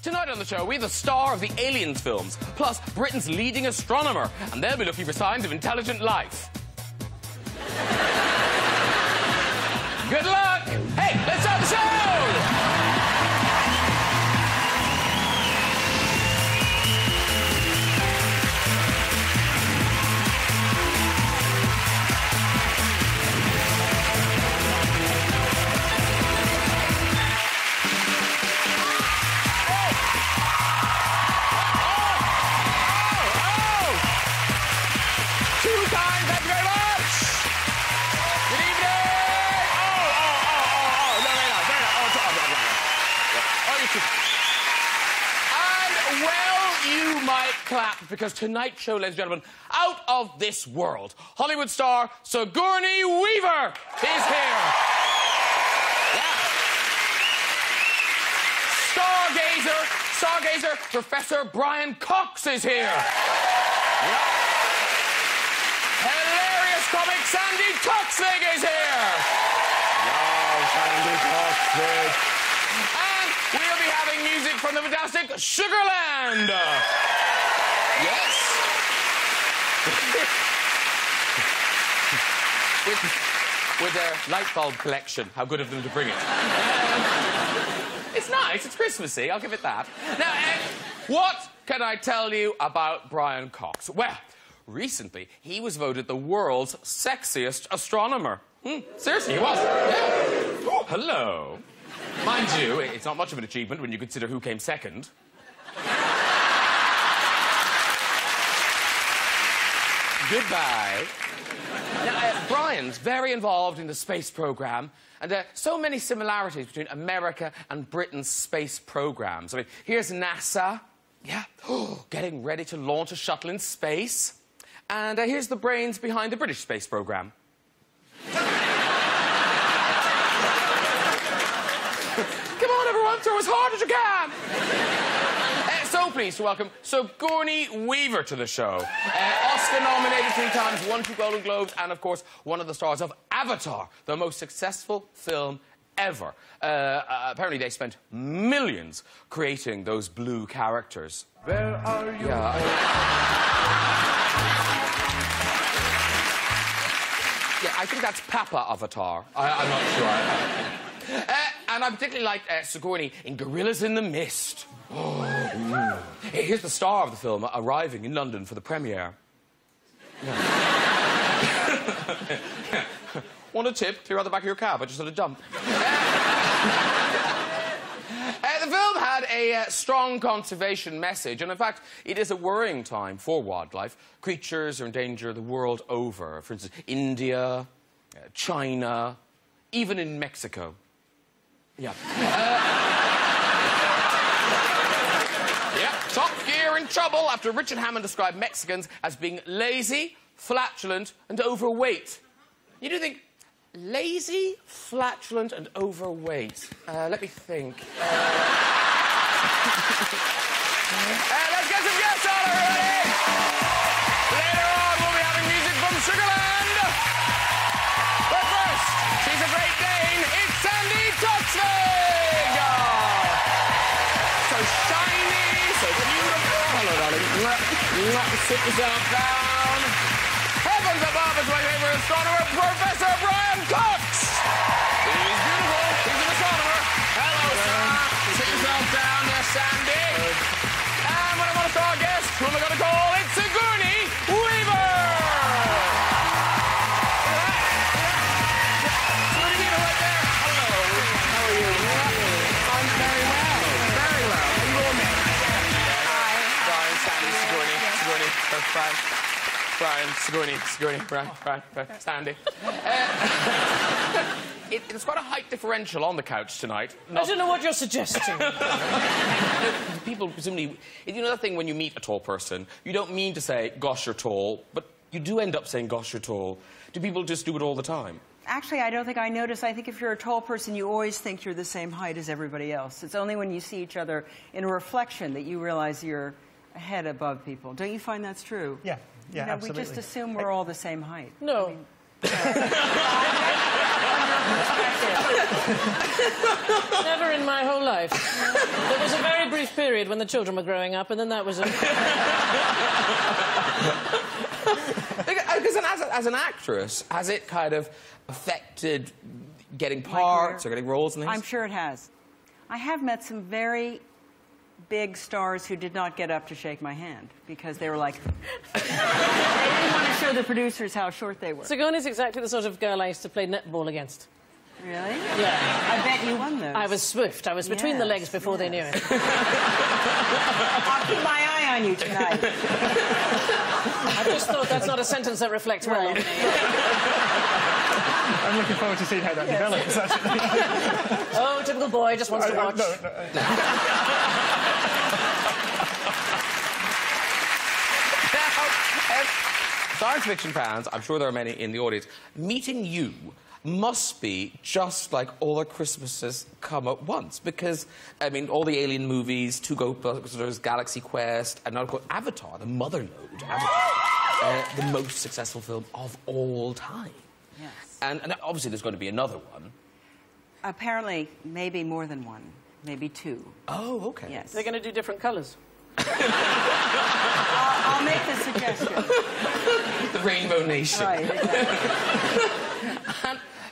Tonight on the show, we have the star of the Aliens films, plus Britain's leading astronomer, and they'll be looking for signs of intelligent life. Good luck! Hey, let's start the show! Clap, because tonight's show, ladies and gentlemen, out of this world, Hollywood star Sigourney Weaver is here. Yeah. Stargazer, Professor Brian Cox is here. Yeah. Hilarious comic Sandi Toksvig is here. Wow, Sandi Toksvig. And we'll be having music from the fantastic Sugarland. Yes. with their light bulb collection. How good of them to bring it. It's nice. It's Christmassy. I'll give it that. Now, what can I tell you about Brian Cox? Well, recently, he was voted the world's sexiest astronomer. Seriously, he was. Yeah. Ooh, hello. Mind you, it's not much of an achievement when you consider who came second. Goodbye. Now, Brian's very involved in the space program, and there are so many similarities between America and Britain's space programs. I mean, here's NASA, yeah, getting ready to launch a shuttle in space, and here's the brains behind the British space program. Come on, everyone, throw as hard as you can. So pleased to welcome Sigourney Weaver to the show. Oscar-nominated 3 times, won 2 Golden Globes, and, of course, one of the stars of Avatar, the most successful film ever. Apparently, they spent millions creating those blue characters. Where are you? Yeah, I think that's Papa Avatar. I'm not sure. And I particularly liked Sigourney in Gorillas in the Mist. Oh, here's the star of the film arriving in London for the premiere. Yeah. Want a tip? Clear out the back of your cab. I just had a dump. The film had a strong conservation message, and in fact, it is a worrying time for wildlife. Creatures are in danger the world over. For instance, India, China, even in Mexico. Yeah. Top Gear in trouble after Richard Hammond described Mexicans as being lazy, flatulent, and overweight. You do think, lazy, flatulent, and overweight? Let me think. Let's get some guests on, everybody! Later on, we'll be having music from Sugarland. But first, she's a Great Dane. It's Sandi Toksvig! So shiny, so beautiful. Hello, darling. Sit yourself down. Heavens above is my favorite astronomer, Professor Brian Cox. He's beautiful. He's an astronomer. Hello, sir. Sit yourself down there, Sandi. And when I want to start our guest, who am I going to call? It's Sigourney Weaver. Sigourney Weaver right there. Hello. How are you? I'm very well. Very well. And you're me. Hi. Brian, Sandi, Sigourney. Sigourney. Brian, Sigourney, Brian, Sandi. It's quite a height differential on the couch tonight. I don't know what you're suggesting. People presumably... You know that thing when you meet a tall person, you don't mean to say, gosh, you're tall, but you do end up saying, gosh, you're tall. Do people just do it all the time? Actually, I don't think I notice. I think if you're a tall person, you always think you're the same height as everybody else. It's only when you see each other in a reflection that you realize you're a head above people. Don't you find that's true? Yeah, you know, absolutely. We just assume we're all the same height. No. I mean, Never in my whole life. There was a very brief period when the children were growing up, and then that was it. Because as an actress, has it kind of affected getting parts or getting roles and things? I'm sure it has. I have met some very big stars who did not get up to shake my hand because they were like... they didn't want to show the producers how short they were. Sigourney's exactly the sort of girl I used to play netball against. Really? Yeah. I bet you won those. I was swift. I was between the legs before they knew it. I'll keep my eye on you tonight. I just thought that's not a sentence that reflects well on me. I'm looking forward to seeing how that develops, actually. Oh, typical boy, just wants to watch. No. Science fiction fans, I'm sure there are many in the audience, meeting you must be just like all the Christmases come at once. Because, I mean, all the Alien movies, Two Ghostbusters, Galaxy Quest, and now I've got Avatar, the mother lode, the most successful film of all time. Yes. And obviously there's going to be another one. Apparently, maybe more than one. Maybe two. Oh, OK. Yes. They're going to do different colours. I'll make the suggestion. The Rainbow Nation. Right, exactly.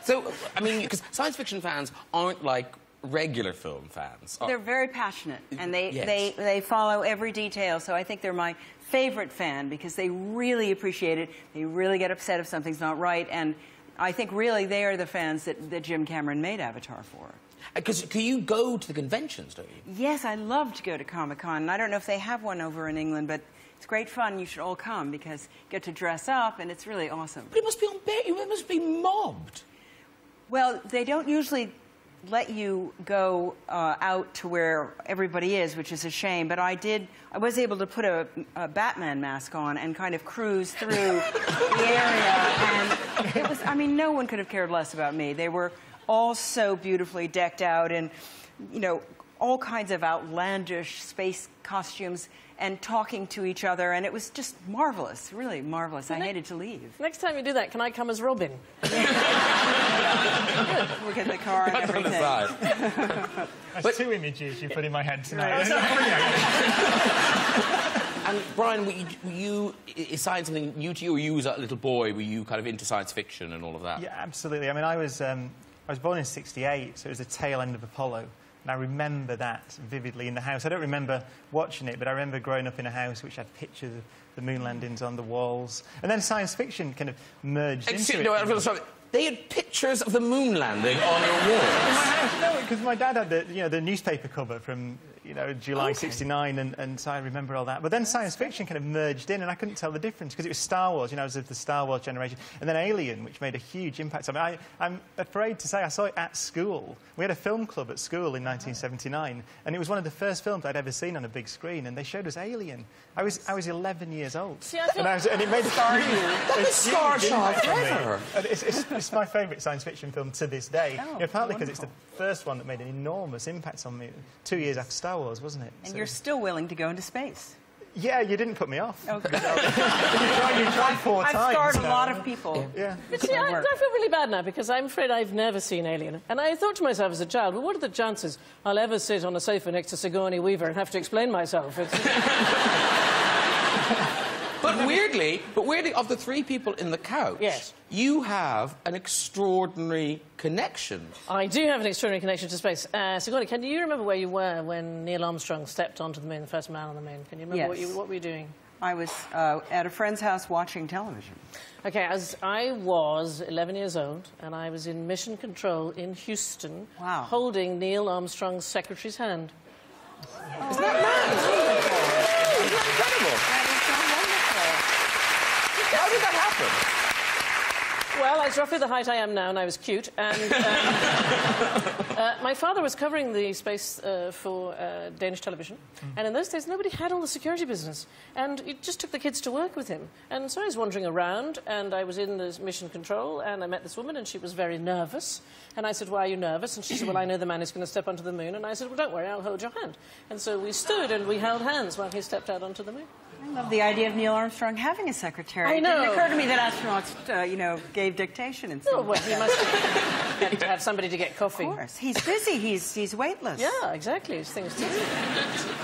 So, I mean, because science fiction fans aren't like regular film fans. They're very passionate, and Yes. they follow every detail, so I think they're my favorite fan because they really appreciate it. They really get upset if something's not right, and I think really they are the fans that Jim Cameron made Avatar for. Because you go to the conventions, don't you? Yes, I love to go to Comic-Con, and I don't know if they have one over in England, but it's great fun. You should all come because you get to dress up, and it's really awesome. But it must be it must be mobbed. Well, they don't usually let you go out to where everybody is, which is a shame. But I was able to put a Batman mask on and kind of cruise through the area. And it was, I mean, no one could have cared less about me. They were all so beautifully decked out in, you know, all kinds of outlandish space costumes and talking to each other, and it was just marvelous, really marvelous. I hated to leave. Next time you do that, can I come as Robin? We'll get in the car and everything. That's two images you put in my head tonight. And Brian, is science something new to you, or you as a little boy, were you kind of into science fiction and all of that? Yeah, absolutely. I mean, I was born in '68, so it was the tail end of Apollo. And I remember that vividly in the house. I don't remember watching it, but I remember growing up in a house which had pictures of the moon landings on the walls. And then science fiction kind of merged into it. No, sorry. They had pictures of the moon landing on your walls. In my house, no, because my dad had the newspaper cover from July '69, and so I remember all that. But then science fiction kind of merged in, and I couldn't tell the difference because it was Star Wars. I was of the Star Wars generation, and then Alien, which made a huge impact on me. I'm afraid to say I saw it at school. We had a film club at school in 1979, and it was one of the first films I'd ever seen on a big screen, and they showed us Alien. I was 11 years old. See, and it made a scar forever. It's my favourite science fiction film to this day. Partly because it's the first one that made an enormous impact on me 2 years after Star Wars, wasn't it? And you're still willing to go into space. Yeah, you didn't put me off. Okay. you tried 4 times. I've scarred a lot of people. Yeah. But see, I feel really bad now because I'm afraid I've never seen Alien. And I thought to myself as a child, well, what are the chances I'll ever sit on a sofa next to Sigourney Weaver and have to explain myself? But weirdly, of the 3 people in the couch, yes, you have an extraordinary connection. I do have an extraordinary connection to space. Sigourney, can you remember where you were when Neil Armstrong stepped onto the moon, the first man on the moon? Can you remember what were you doing? I was at a friend's house watching television. OK, I was 11 years old, and I was in mission control in Houston, holding Neil Armstrong's secretary's hand. Isn't that mad? Isn't that incredible? How did that happen? Well, I was roughly the height I am now, and I was cute. And my father was covering the space for Danish television. And in those days, nobody had all the security business. And it just took the kids to work with him. And so I was wandering around, and I was in this mission control, and I met this woman, and she was very nervous. And I said, why are you nervous? And she said, well, I know the man is going to step onto the moon. And I said, well, don't worry, I'll hold your hand. And so we stood, and we held hands while he stepped out onto the moon. I love the idea of Neil Armstrong having a secretary. I know. It didn't occur to me that astronauts, you know, gave dictation and Oh, stuff. well, he must have to have somebody to get coffee. Of course. He's busy. He's weightless. Yeah, exactly. His things to do.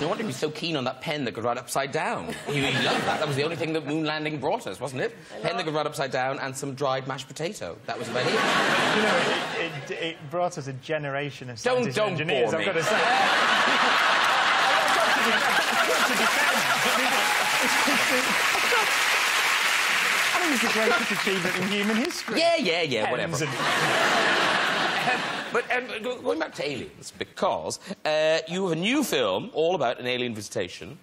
No wonder he was so keen on that pen that could write upside down. He loved that. That was the only thing that moon landing brought us, wasn't it? Pen that could write upside down and some dried mashed potato. That was about it. You know, it brought us a generation of scientists and engineers, bore me. I've got to say. I think it's the greatest achievement in human history. Yeah, whatever. Pens and- But going back to aliens, because you have a new film all about an alien visitation.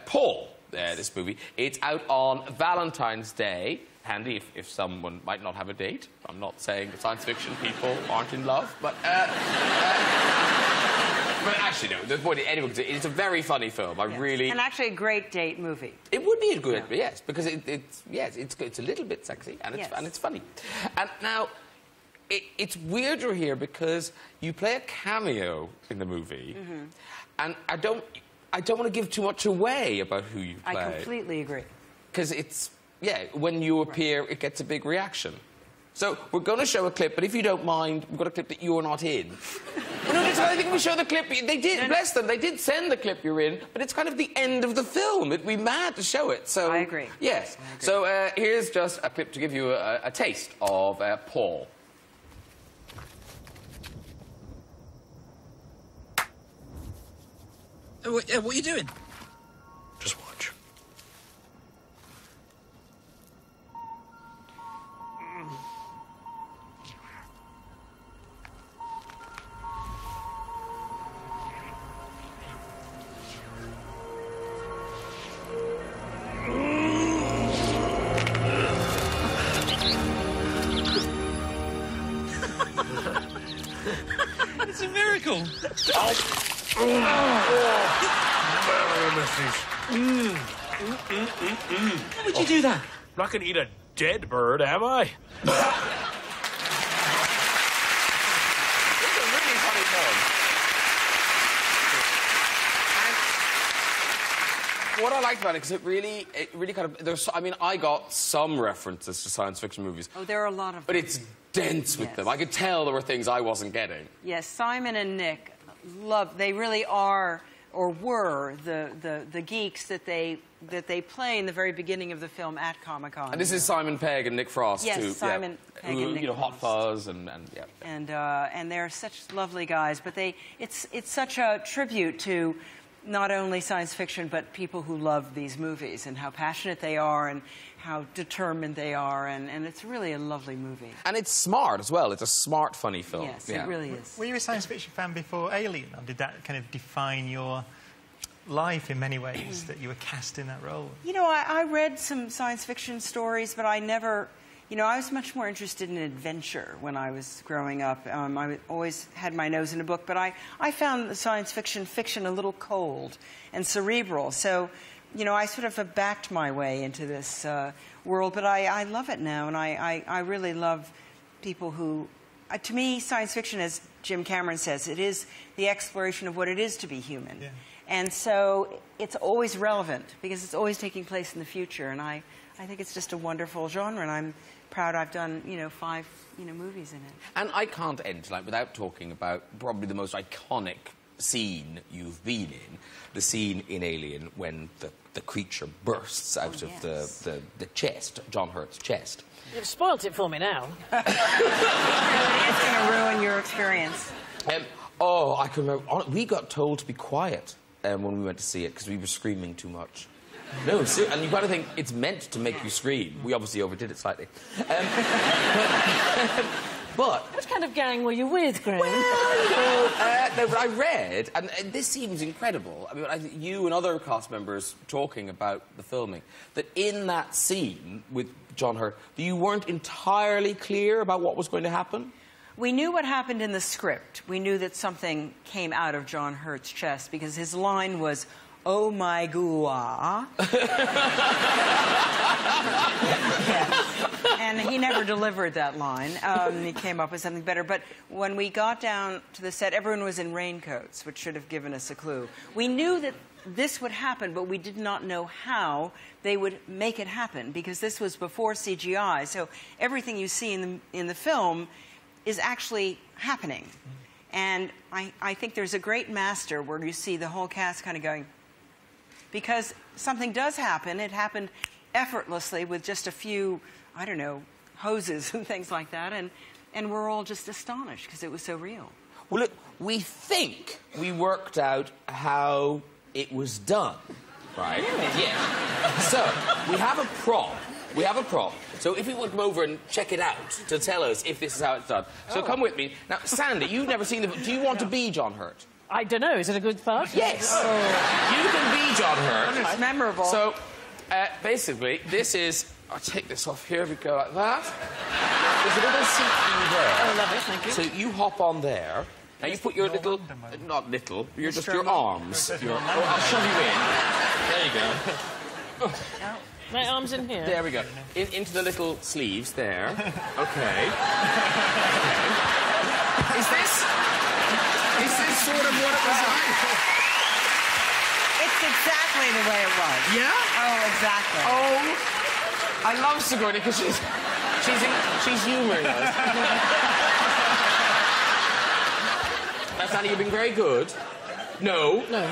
Paul, this movie, it's out on Valentine's Day. Handy if someone might not have a date. I'm not saying that science fiction people aren't in love, but actually, no. The point, anyway, it's a very funny film. I really... And actually a great date movie. It would be a good, yes, because it's a little bit sexy and it's funny. And now, it's weirder here because you play a cameo in the movie, and I don't want to give too much away about who you play. I completely agree. Because it's, when you appear, it gets a big reaction. So we're going to show a clip, but if you don't mind, we've got a clip that you're not in. No, I think we show the clip. They did, bless them, they did send the clip you're in, but it's kind of the end of the film. It'd be mad to show it. So I agree. Yes. I agree. So here's just a clip to give you a taste of Paul. What are you doing? Just watch. It's a miracle. How would you do that? I'm not going to eat a dead bird, am I? It's a really funny film. And what I liked about it, because it really kind of... I got some references to science fiction movies. Oh, there are a lot of them. But it's dense with them. I could tell there were things I wasn't getting. Yes, Simon and Nick they really are, or were, the geeks that they play in the very beginning of the film at Comic-Con. And this is Simon Pegg and Nick Frost, yes, too. Simon Pegg and Nick Frost. Hot Fuzz and And they're such lovely guys, but it's such a tribute to not only science fiction, but people who love these movies and how passionate they are and how determined they are, and it's really a lovely movie. And it's smart as well. It's a smart, funny film. Yes, it really is. Were you a science fiction fan before Alien, or did that kind of define your life in many ways, that you were cast in that role? You know, I read some science fiction stories, but I never... You know, I was much more interested in adventure when I was growing up. I always had my nose in a book, but I found the science fiction a little cold and cerebral. So, you know, I sort of backed my way into this world, but I love it now, and I really love people who... to me, science fiction, as Jim Cameron says, it is the exploration of what it is to be human. Yeah. And so it's always relevant, because it's always taking place in the future, and I think it's just a wonderful genre, and I'm proud I've done, 5, movies in it. And I can't end tonight without talking about probably the most iconic scene you've been in, the scene in Alien when the creature bursts out of the chest, John Hurt's chest. You've spoilt it for me now. It's going to ruin your experience. I can remember, we got told to be quiet when we went to see it because we were screaming too much. No, and you've got to think, it's meant to make you scream. We obviously overdid it slightly. But... What kind of gang were you with, Graham? No, but I read, and this seems incredible, you and other cast members talking about the filming, that in that scene with John Hurt, you weren't entirely clear about what was going to happen? We knew what happened in the script. We knew that something came out of John Hurt's chest, because his line was... Oh my goo-ah. Yes. And he never delivered that line. He came up with something better. But when we got down to the set, everyone was in raincoats, which should have given us a clue. We knew that this would happen, but we did not know how they would make it happen, because this was before CGI. So everything you see in the film is actually happening. And I think there's a great master where you see the whole cast kind of going, because something does happen. It happened effortlessly with just a few, I don't know, hoses and things like that, and we're all just astonished because it was so real. Well, look, we think we worked out how it was done, right? Really? Yeah. So, we have a prop. We have a prop. So if we want to come over and check it out to tell us if this is how it's done. So come with me. Now, Sandi, you've never seen the... Do you want to be John Hurt? I don't know. Is it a good part? Yes. You can be John Hurt. It's memorable. So, basically, this is... I'll take this off here. We go like that. There's a little seat in there. Oh, lovely. Thank you. So you hop on there. Now you put your little... Not little. You're just your arms. I'll shove you in. There you go. My arm's in here. There we go. Into the little sleeves there. Okay. Is this sort of what it was like? It's exactly the way it was. Yeah? Oh, exactly. Oh, I love Sigourney because she's humouring us. Now, Sandi, you've been very good. No. No.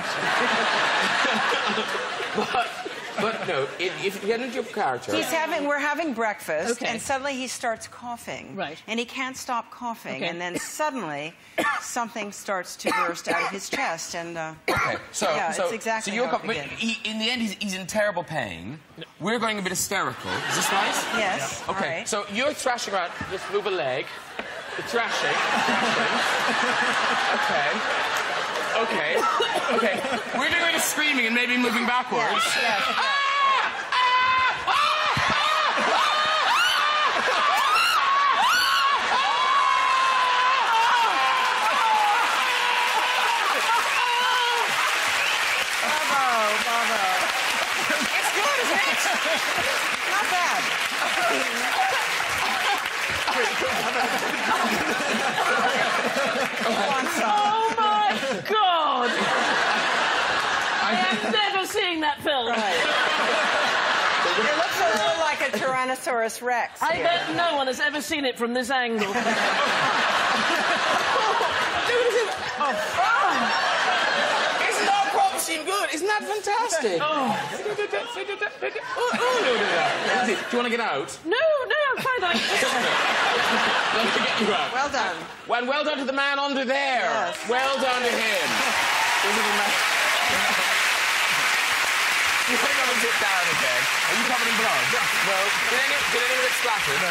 But no, if you get into your character... We're having breakfast, Okay. and suddenly he starts coughing. Right. And he can't stop coughing, Okay. and then suddenly something starts to burst out of his chest, and... Okay, so... Yeah, so, it's exactly so you're how it begins. in the end, he's in terrible pain. We're going a bit hysterical. Is this right? Yes, Okay, all right. so you're thrashing around. Just move a leg. You're thrashing. Okay. We're doing a bit of screaming and maybe moving backwards. Yes. Not bad. Oh, my God! I am never seeing that film. It looks a little like a Tyrannosaurus Rex. I bet no one has ever seen it from this angle. Isn't our crop scene good? Isn't that fantastic? Do you want to get out? No, I'm fine. Let me get you out. Well done. Well done to the man under there. Yes. Well done to him. You think I would sit down again? Are you covered in blood? No. Did anyone get splattered? No,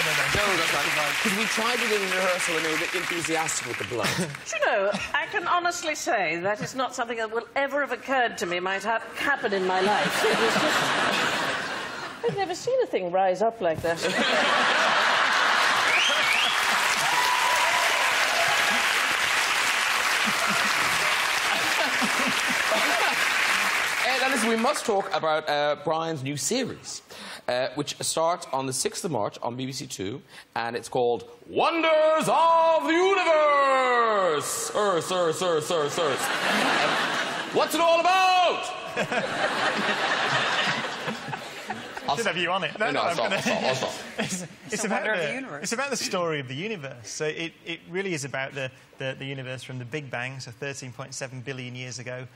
that's right. Because we tried it in rehearsal and they were a bit enthusiastic with the blood. Do you know, I can honestly say that is not something that will ever have occurred to me might happen in my life. It was just... I've never seen a thing rise up like that. Now listen, we must talk about Brian's new series, which starts on the 6th of March on BBC Two, and it's called Wonders of the Universe! Earth. What's it all about? Should have you on it. No, I'll stop. It's about the story of the universe. So it really is about the universe from the Big Bang, so 13.7 billion years ago,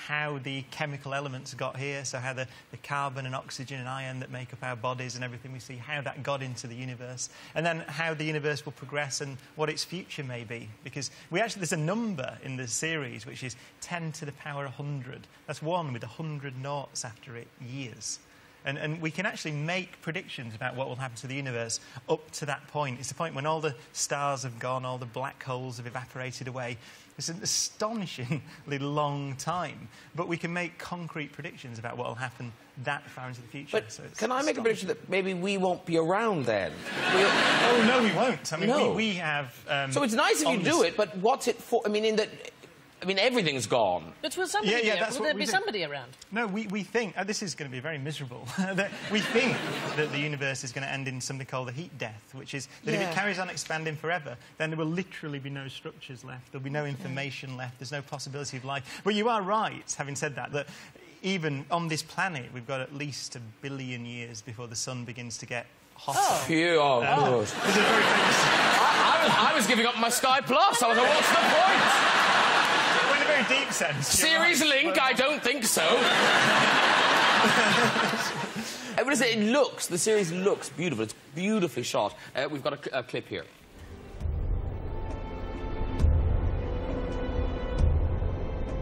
how the chemical elements got here, so how the carbon and oxygen and iron that make up our bodies and everything we see, how that got into the universe, and then how the universe will progress and what its future may be. Because there's a number in the series which is 10 to the power 100. That's one with 100 noughts after it, years. And we can actually make predictions about what will happen to the universe up to that point. It's the point when all the stars have gone, all the black holes have evaporated away. It's an astonishingly long time. But we can make concrete predictions about what will happen that far into the future. But so can I make a prediction that maybe we won't be around then? Oh, no, we won't. I mean, No. we have... So it's nice if you do it, but what's it for? I mean, in that... I mean, everything's gone. But will somebody that's will what there we be do. somebody around? No, we think... this is going to be very miserable. That we think that the universe is going to end in something called the heat death, which is that if it carries on expanding forever, then there will literally be no structures left. There'll be no information left. There's no possibility of life. But you are right, having said that, that even on this planet, we've got at least 1 billion years before the sun begins to get hotter. Oh, phew, oh, good. There's a very famous... I was giving up my Sky Plus. I was like, what's the point? Well, in a very deep sense. Series link? I don't think so. The series looks beautiful. It's beautifully shot. We've got a clip here.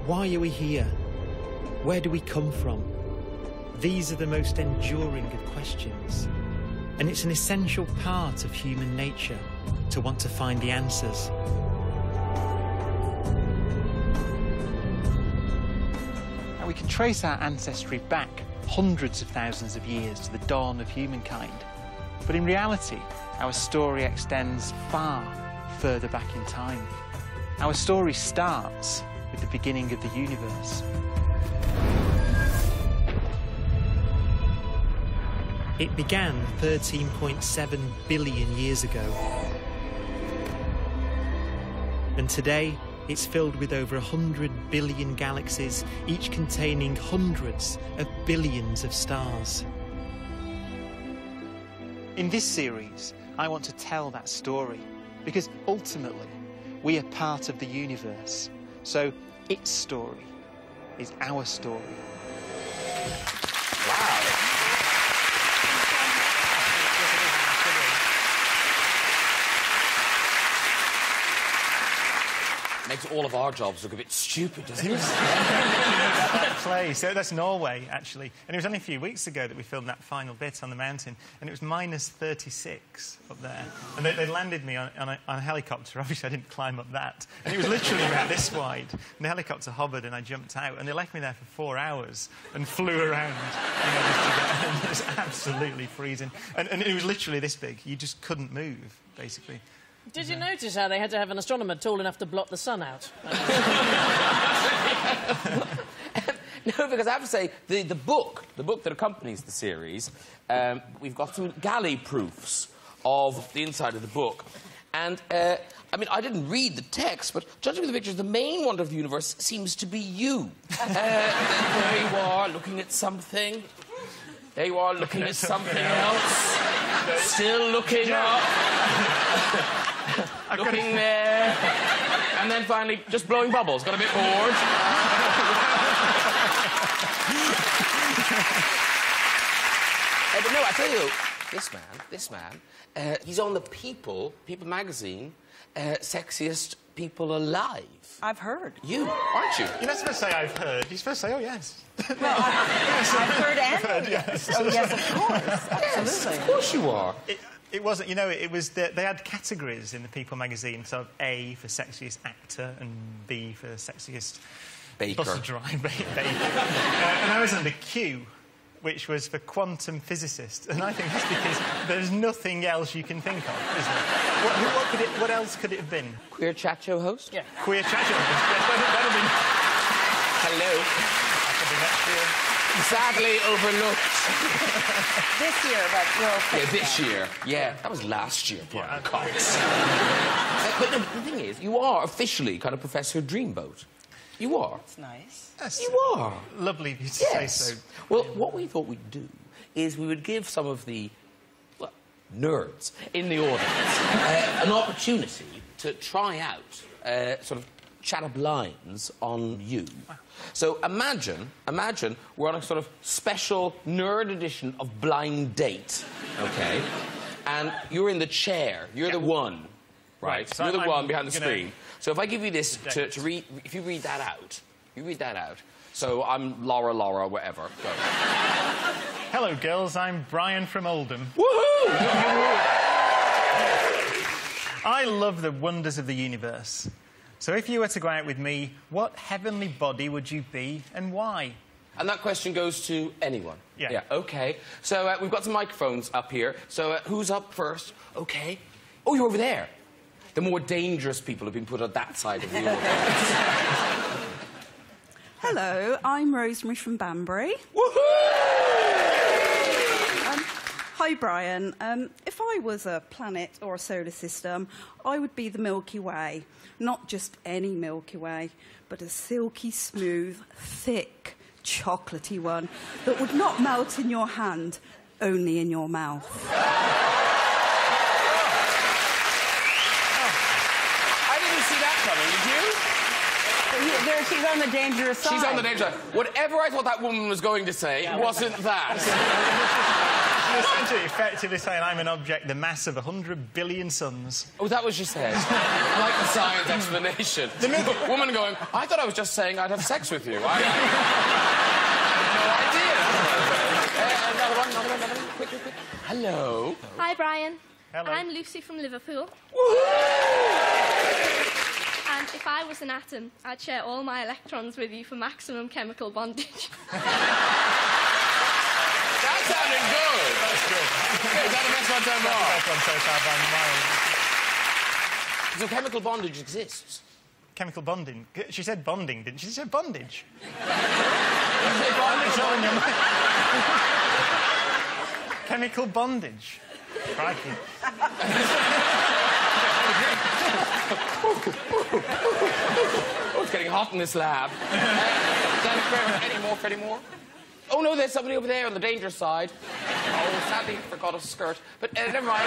Why are we here? Where do we come from? These are the most enduring of questions. And it's an essential part of human nature to want to find the answers. Now, we can trace our ancestry back hundreds of thousands of years to the dawn of humankind. But in reality, our story extends far further back in time. Our story starts with the beginning of the universe. It began 13.7 billion years ago. And today, it's filled with over 100 billion galaxies, each containing hundreds of billions of stars. In this series, I want to tell that story, because ultimately, we are part of the universe. So, its story is our story. Wow. Makes all of our jobs look a bit stupid, doesn't it? That play, so that's Norway, actually. And it was only a few weeks ago that we filmed that final bit on the mountain, and it was minus 36 up there. And they landed me on a helicopter. Obviously, I didn't climb up that. And it was literally about this wide. And the helicopter hovered, and I jumped out. And they left me there for 4 hours and flew around. And it was absolutely freezing. And it was literally this big. You just couldn't move, basically. Did you notice how they had to have an astronomer tall enough to block the sun out? No, because I have to say, the book that accompanies the series, we've got some galley proofs of the inside of the book. And, I mean, I didn't read the text, but judging from the pictures, the main wonder of the universe seems to be you. There you are, looking at something. There you are, looking at something else. Still looking up. Looking there. And then finally, just blowing bubbles. Got a bit bored. But no, I tell you, this man, he's on the People magazine, sexiest people alive. I've heard. You, aren't you? You're not supposed to say I've heard. You're supposed to say, oh, yes. Well, I've heard and yes. Oh, yes, of course. Absolutely. Yes, of course you are. It wasn't, you know, it was... they had categories in the People magazine, so A for sexiest actor and B for sexiest... Baker. Bus driver, baker. And I was under Q, which was for quantum physicist. And I think that's because there's nothing else you can think of, is there? What else could it have been? Queer chat show host? Yeah. Queer chat show host. That'll be... Hello. That'll be next year. Sadly overlooked. This year, but we'll fix Yeah, this that. year. Yeah, that was last year, Brian Cox. Yeah. But no, the thing is, you are officially kind of Professor Dreamboat. You are. It's nice. Yes. You are. Lovely of you to say so. Well, what we thought we'd do is we would give some of the, well, nerds in the audience an opportunity to try out sort of chat-up lines on you. So imagine we're on a sort of special nerd edition of Blind Date, OK? And you're in the chair. You're the one, right? So you're the I'm one behind the gonna- screen. So if I give you this to read, if you read that out, So I'm Laura, whatever. Go. Hello, girls. I'm Brian from Oldham. Woohoo! I love the wonders of the universe. So if you were to go out with me, what heavenly body would you be and why? And that question goes to anyone. Yeah. OK. So we've got some microphones up here. So who's up first? OK. Oh, you're over there. The more dangerous people have been put on that side of the audience. Hello, I'm Rosemary from Banbury. Hi, Brian. If I was a planet or a solar system, I would be the Milky Way. Not just any Milky Way, but a silky smooth, thick, chocolatey one that would not melt in your hand, only in your mouth. I didn't see that coming, did you? She's on the dangerous side. She's on the dangerous side. Whatever I thought that woman was going to say wasn't that. She's essentially effectively saying I'm an object the mass of 100 billion suns. Oh, that was what she said. I like the science explanation. The woman going, I thought I was just saying I'd have sex with you. I had no idea. Another one. Quick. Hello. Hi, Brian. Hello. I'm Lucy from Liverpool. And if I was an atom, I'd share all my electrons with you for maximum chemical bondage. That sounded good. That's good. Is that the best one so far? That's the best one so far by miles. So chemical bondage exists. Chemical bonding. She said bonding, didn't she? She said bondage. Bondage all in your mind. Chemical bondage. Crikey. Oh, it's getting hot in this lab. Any more? Oh, no, there's somebody over there on the dangerous side. Oh, sadly, forgot a skirt. But never mind.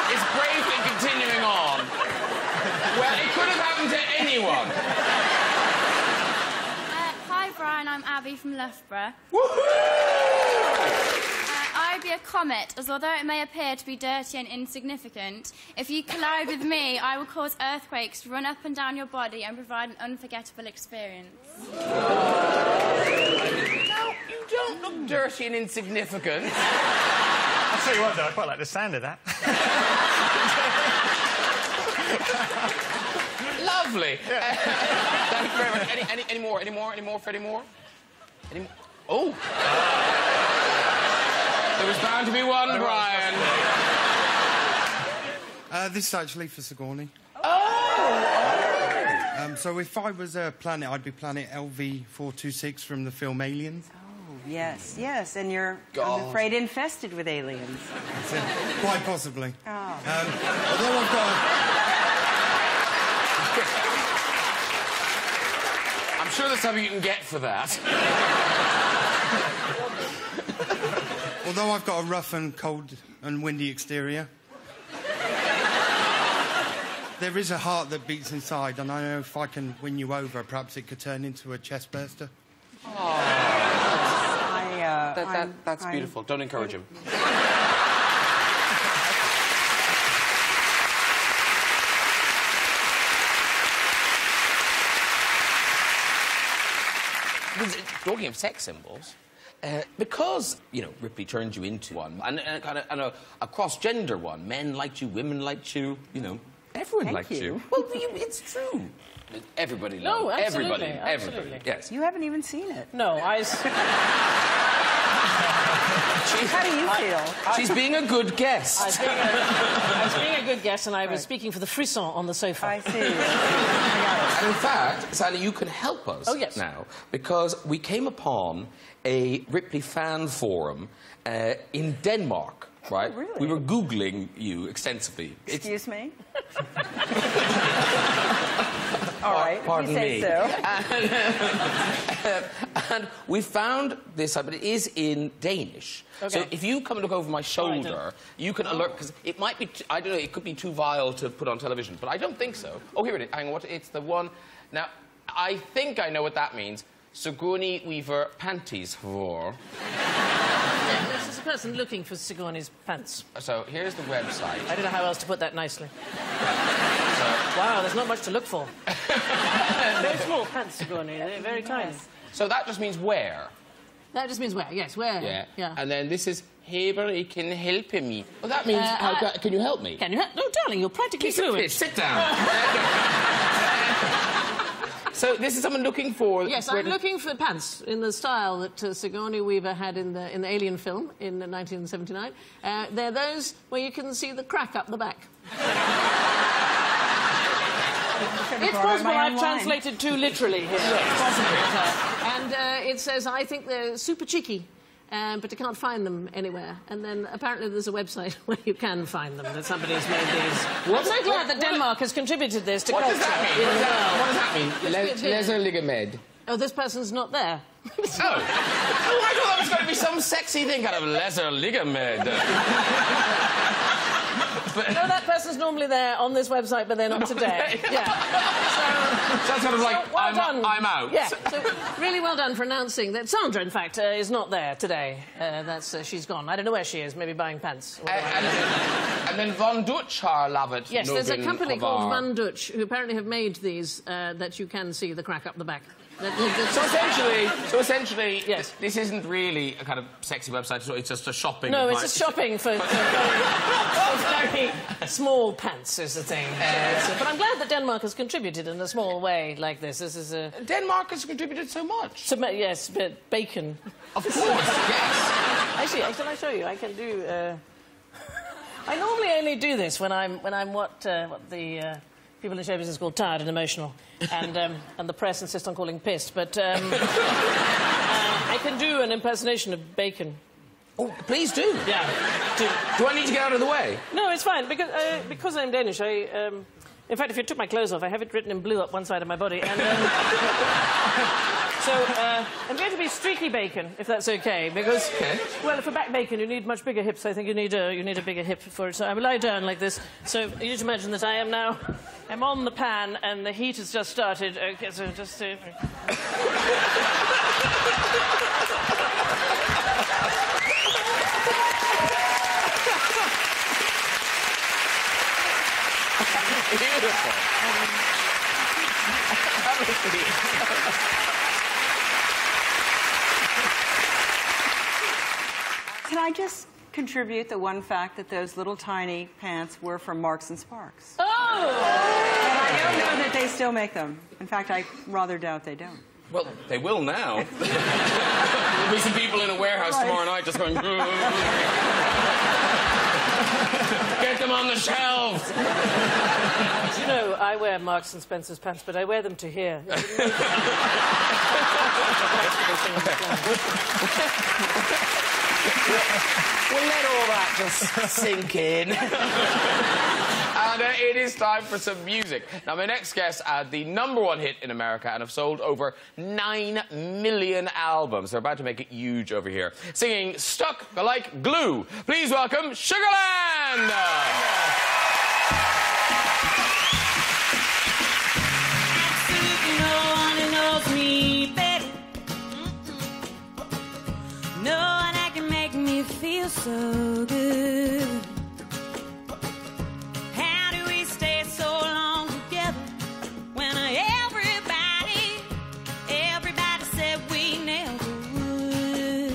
It's bravely continuing on. Well, it could have happened to anyone. Hi, Brian. I'm Abby from Loughborough. I'd be a comet, as although it may appear to be dirty and insignificant, if you collide with me, I will cause earthquakes to run up and down your body and provide an unforgettable experience. No, you don't look dirty and insignificant. I'll tell you what, though, I quite like the sound of that. Lovely. Yeah. Thank you very much. Any more, Freddie Moore? Any more? Oh. There was bound to be one, Brian. This is actually for Sigourney. Oh! So if I was a planet, I'd be planet LV-426 from the film Aliens. Oh, yes, and you're, I'm afraid, infested with aliens. Quite possibly. Oh. Although I've got I'm sure there's something you can get for that. Although I've got a rough and cold and windy exterior, there is a heart that beats inside, and I know if I can win you over, perhaps it could turn into a chest burster. Oh. That's beautiful. Don't encourage him. Talking of sex symbols, because, you know, Ripley turned you into one, and a cross-gender one, men liked you, women liked you, you know, everyone liked you. Well, it's true. Everybody loved you. No, absolutely, Everybody. Yes. You haven't even seen it. No, How do you feel? She's being a good guest. I was being a good guest, and I was speaking for the frisson on the sofa. I see. And in fact, Sally, you can help us now, because we came upon a Ripley fan forum in Denmark, right? Oh, really? We were Googling you extensively. Excuse me? All right, Pardon you say me. so. And we found this, but it is in Danish. Okay. So if you come and look over my shoulder, you can alert, because it might be, I don't know, it could be too vile to put on television, but I don't think so. Oh, here it is. Hang on, it's the one. Now, I think I know what that means. Sigourney Weaver panties for. This is a person looking for Sigourney's pants. So here's the website. I don't know how else to put that nicely. Wow, there's not much to look for. Very small pants, Sigourney. They're very tiny. So that just means where? That just means where, yes, where. Yeah. And then this is, Heber, can help me. Well, that means, can you help me? Can you help? No, darling, you're practically fluent. Sit down. So this is someone looking for... Yes, I'm looking for pants in the style that Sigourney Weaver had in the Alien film in 1979. They're those where you can see the crack up the back. It's possible I've translated too literally here. It's possible. And it says, I think they're super cheeky, but you can't find them anywhere. And then apparently there's a website where you can find them, that somebody's made these. I'm so glad that Denmark has contributed this to culture. What does that mean? What does that mean? Leather ligament. Oh, this person's not there. Oh, I thought that was going to be some sexy thing, kind of leather ligament. No, that person's normally there on this website, but they're not today. Yeah. So that's sort of like, well done. I'm out. Yeah, so really well done for announcing that Sandra, in fact, is not there today. She's gone. I don't know where she is, maybe buying pants. And then Von Dutch har lavet. Yes, there's a company called Von Dutch who apparently have made these that you can see the crack up the back. So essentially, yes. This isn't really a kind of sexy website, it's just a shopping. No, it's just shopping for very small pants is the thing. But I'm glad that Denmark has contributed in a small way like this. This is a... Denmark has contributed so much. Yes, but bacon. Of course, yes. Actually, can I show you? I can do... I normally only do this when I'm what the... people in show business call tired and emotional, and the press insist on calling pissed. But I can do an impersonation of bacon. Oh, please do. Yeah. Do I need to get out of the way? No, it's fine because I'm Danish. In fact, if you took my clothes off, I have it written in blue up one side of my body, and so I'm going to be streaky bacon, if that's okay, because well, for back bacon you need much bigger hips. I think you need a bigger hip for it. So I will lie down like this. So you just imagine that I'm on the pan and the heat has just started. Okay, so just. Beautiful. Can I just contribute the one fact that those little tiny pants were from Marks and Sparks? Oh! And I don't know that they still make them. In fact, I rather doubt they don't. Well, they will now. There'll be some people in a warehouse tomorrow night just going... Get them on the shelves! You know, I wear Marks and Spencer's pants, but I wear them to here. We'll let all that just sink in. And it is time for some music. Now, my next guests had the #1 hit in America and have sold over 9 million albums. They're about to make it huge over here. Singing Stuck Like Glue. Please welcome Sugarland! Absolutely no one who knows me better. No one that can make me feel so good. How do we stay so long together when everybody said we never would?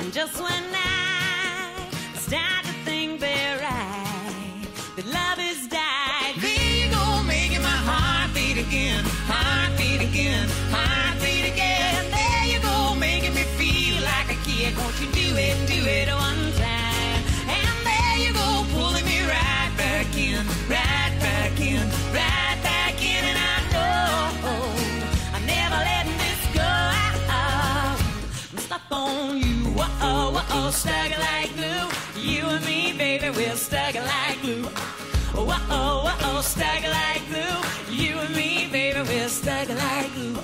And just when I start to think they're right, that love has died. There you go, making my heart beat again, heart beat again, heart beat again. There you go, making me feel like a kid. Won't you do it one time? And there you go, pulling me right back in, right back in, right back in. And I know I'm never letting this go. I'm stuck on you, whoa, stuck like glue. You and me, baby, we're stuck like glue. Whoa, stuck like glue. You and me, baby, we're stuck like glue.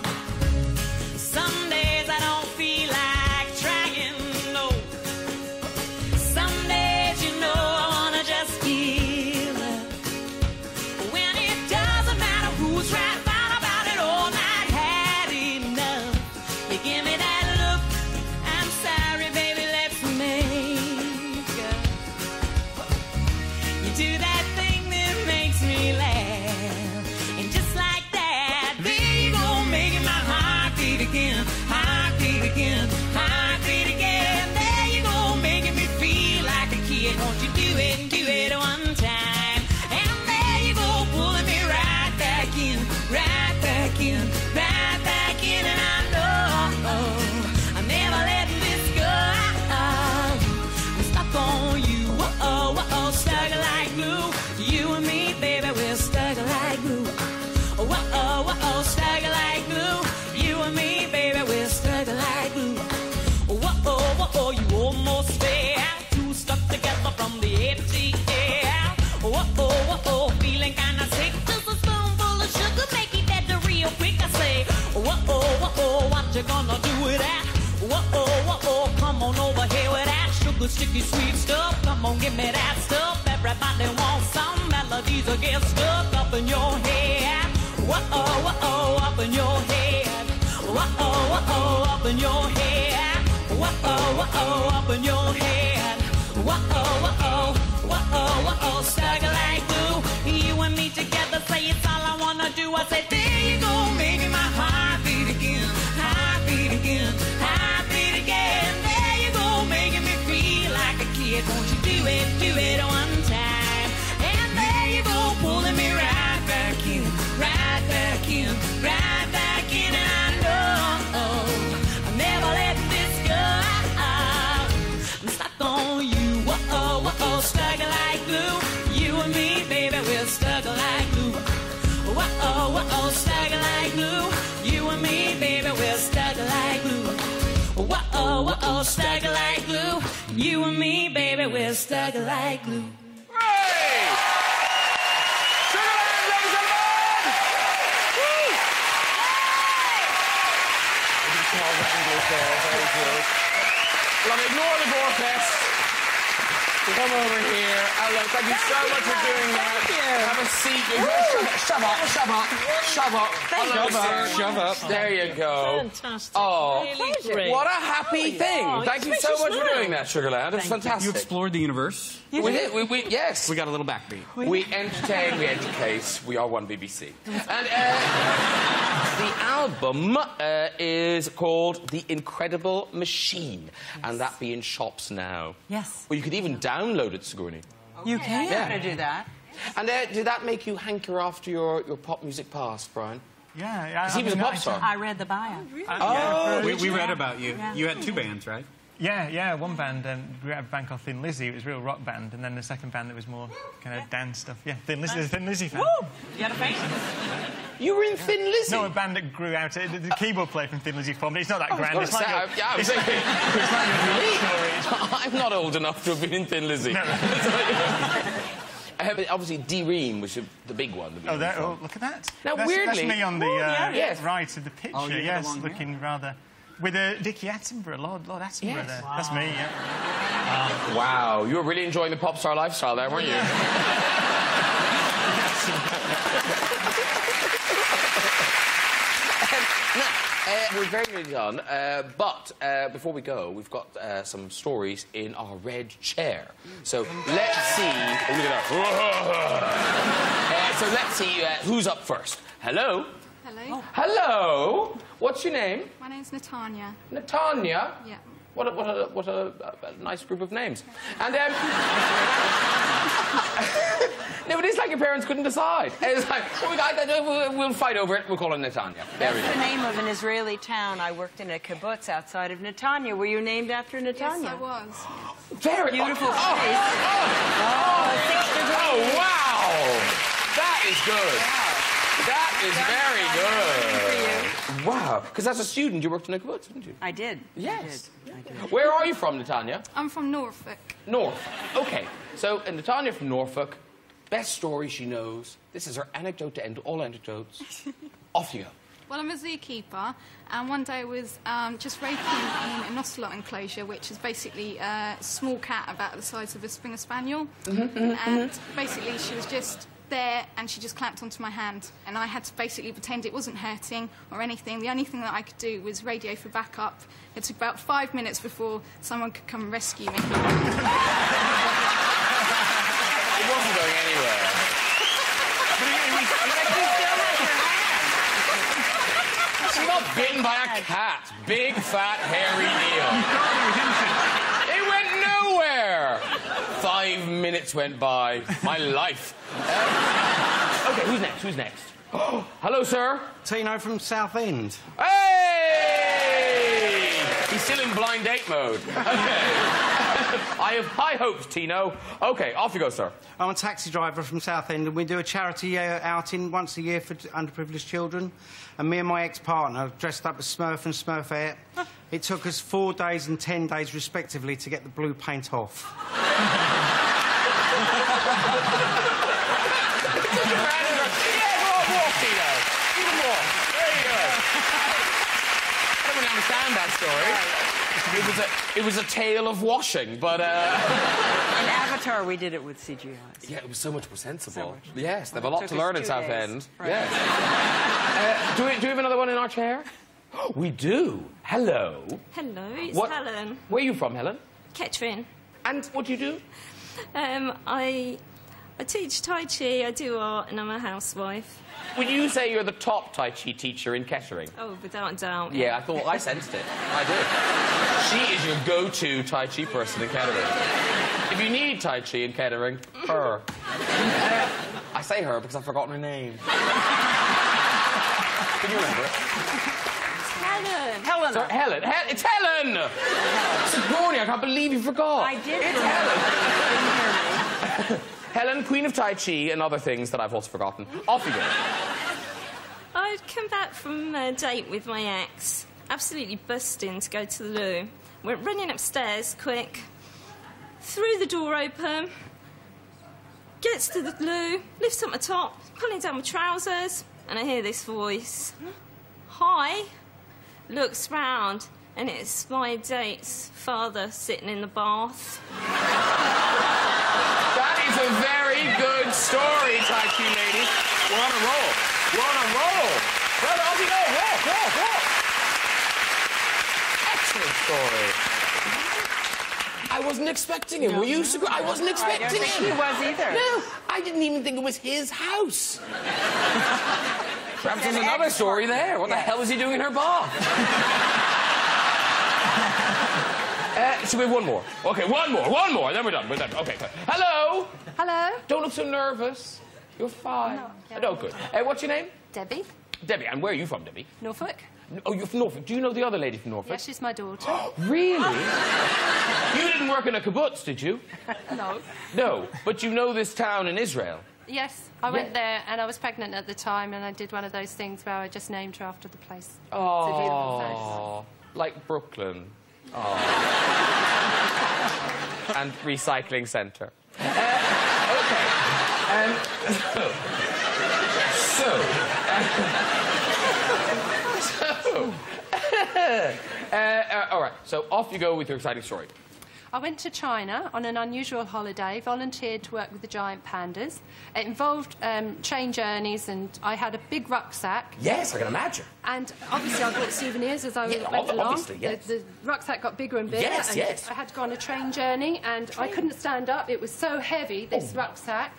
Some days I don't feel like trying, no. Some days, you know, I wanna just give up. When it doesn't matter who's right, fine about it all night, had enough. You give me that look, I'm sorry, baby, let's make up. You do that thing that makes me laugh, and just like that, there you go, making with that. Whoa, come on over here with that sugar, sticky, sweet stuff. Come on, give me that stuff. Everybody wants some melodies that get stuck up in your head. Whoa, up in your head. Whoa, up in your head. Whoa, up in your head. Whoa, stuck like glue. You and me together, say it's all I wanna do. I say, there you go, making my heart beat again. Heart beat again. Heart beat again. There you go, making me feel like a kid. Won't you do it one time? And there you go, pulling me right back in. Right back in. Right back in. And I know I'll never let this go. I'm stuck on you. Whoa, stuck like glue. You and me, baby, we're stuck like glue. Whoa, stuck like glue. You and me, baby, we're stuck like glue. Whoa, stuck like glue. You and me, baby, we're stuck like glue. Hey! Sugarland, ladies and gentlemen! Woo! Small wrangles there, very good. Well, ignore the vortex. Come over here. Ella, thank you so much for doing that. Thank you. Have a seat. Shove up. Shove up. There you go. Fantastic. Oh, Really great. what a happy thing. Oh, Thank you makes so you much for smile. doing that, Sugarland. It was fantastic. You explored the universe. We did. Yes. We got a little backbeat. We entertain, we educate. We are one BBC. And the album is called The Incredible Machine, and that be in shops now. Yes. Well, you could even download it, Sigourney. You can. Yeah. I'm going to do that. And did that make you hanker after your pop music past, Brian? Yeah. Because he was a pop star. I read the bio. We read about you. Yeah. You had two bands, right? Yeah, one band, we had a band called Thin Lizzy. It was a real rock band, and then the second band that was more kind of dance stuff. Yeah, Thin Lizzy, the Thin Lizzy fan. Woo! You got a face? You were in Thin Lizzy? No, a band that grew out. The keyboard player from Thin Lizzy formed. It's not that grand. It's like I'm not old enough to have been in Thin Lizzy. No. But obviously, D Ream was the big one. Look at that. Now, that's weirdly... That's me on the yes. right of the picture, Oh, yes, looking rather... With Dickie Attenborough, Lord Attenborough Yes. there. Wow. That's me, yeah. Wow, you were really enjoying the pop star lifestyle there, weren't you? Now, we're very nearly done, but before we go, we've got some stories in our red chair. So let's see... Oh, look at that. So let's see who's up first. Hello? Hello. Hello? What's your name? My name's Natanya. Natanya? Yeah. What a nice group of names. And, no, but it's like your parents couldn't decide. It's like, we'll fight over it, we'll call her Natanya. There we That's go. the name of an Israeli town. I worked in a kibbutz outside of Netanya. Were you named after Netanya? Yes, I was. Very beautiful place. Oh, wow! That is good. That is very good. Wow. Because as a student, you worked in a kibbutz, didn't you? I did. Yes. I did. Where are you from, Natanya? I'm from Norfolk. Norfolk. OK. So, Natanya from Norfolk, best story she knows. This is her anecdote to end all anecdotes. Off you go. Well, I'm a zookeeper, and one day I was just raking in an ocelot enclosure, which is basically a small cat about the size of a Springer Spaniel. And basically, she was just there, and she just clamped onto my hand, and I had to basically pretend it wasn't hurting or anything. The only thing that I could do was radio for backup. It took about 5 minutes before someone could come and rescue me. It wasn't going anywhere. She got bitten by a cat. Big, fat, hairy deal. It went nowhere. 5 minutes went by. My life. OK, who's next? Hello, sir. Tino from Southend. Hey! He's still in blind date mode. OK. I have high hopes, Tino. OK, off you go, sir. I'm a taxi driver from Southend, and we do a charity outing once a year for underprivileged children. And me and my ex-partner dressed up as Smurf and Smurfette. It took us 4 days and 10 days, respectively, to get the blue paint off. understand that story. It was a tale of washing, but... In Avatar, we did it with CGI. Yeah, it was so much more sensible. So much. Yes, they have a lot to learn in Southend. Right. Yes. Do we have another one in our chair? We do. Hello. Hello, it's What- Helen. Where are you from, Helen? Kettering. And what do you do? I teach Tai Chi, I do art, and I'm a housewife. Would you say you're the top Tai Chi teacher in Kettering? Oh, without a doubt. Yeah, I sensed it. I did. She is your go-to Tai Chi person in Kettering. If you need Tai Chi in Kettering, her. I say her because I've forgotten her name. Can you remember it? Helen. Helen. Sorry, Helen. It's Helen! Sigourney, I can't believe you forgot. I did. It's Helen. Didn't hear me. Helen, Queen of Tai Chi and other things that I've also forgotten. Off you go. I'd come back from a date with my ex, absolutely busting to go to the loo. Went running upstairs, quick. Threw the door open. Gets to the loo, lifts up my top, pulling down my trousers, and I hear this voice. Hi. Looks round, and it's my date's father sitting in the bath. That is a very good story, Tai Chi lady. We're on a roll. We're on a roll. Brother, off you go. Walk. Excellent story. I wasn't expecting him. Were you? I wasn't expecting I don't think him. he was either. No, I didn't even think it was his house. Perhaps there's another story there. What the hell was he doing in her bath? So we have one more. Okay, one more. Then we're done. Okay. Hello. Hello. Don't look so nervous. You're fine. No, good. What's your name? Debbie. Debbie. And where are you from, Debbie? Norfolk. Oh, you're from Norfolk. Do you know the other lady from Norfolk? Yeah, she's my daughter. Really? You didn't work in a kibbutz, did you? No. No, but you know this town in Israel. Yes, I went there and I was pregnant at the time and I did one of those things where I just named her after the place. It's a beautiful place. Like Brooklyn. Oh. And recycling centre. Okay. All right, so off you go with your exciting story. I went to China on an unusual holiday, volunteered to work with the giant pandas. It involved train journeys and I had a big rucksack. Yes, I can imagine. And obviously I bought souvenirs as I went along. Obviously, yes. The rucksack got bigger and bigger. Yes, and yes. I had to go on a train journey and I couldn't stand up. It was so heavy, this rucksack.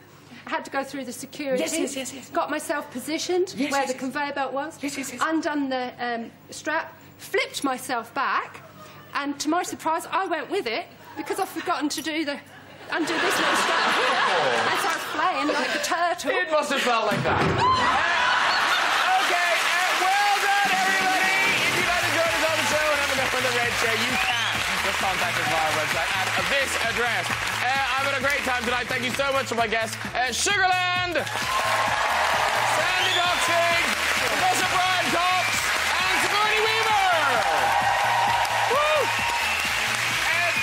I had to go through the security. Yes. Got myself positioned where the conveyor belt was. Yes. Undone the strap, flipped myself back, and to my surprise, I went with it because I've forgotten to undo this little strap here. And so I was playing like a turtle. It must have felt like that. Okay, well done, everybody. If you'd like to join us on the show and have a go on the red chair, you can. Just contact us via our website at this address. I've had a great time tonight. Thank you so much for my guests. Sugarland, Sandi Toksvig, Professor Brian Cox, and Sigourney Weaver. Woo!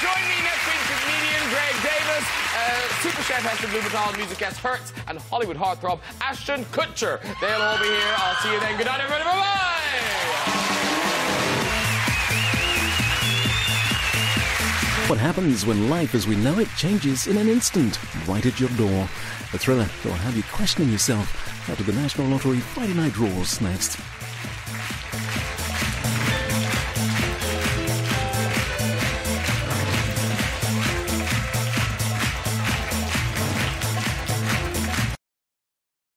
Join me next week for comedian Greg Davis, Super Chef Hester Blumenthal, music guest Hertz, and Hollywood heartthrob Ashton Kutcher. They'll all be here. I'll see you then. Good night, everybody. Bye-bye. What happens when life as we know it changes in an instant, right at your door? A thriller that will have you questioning yourself after the National Lottery Friday night draws next.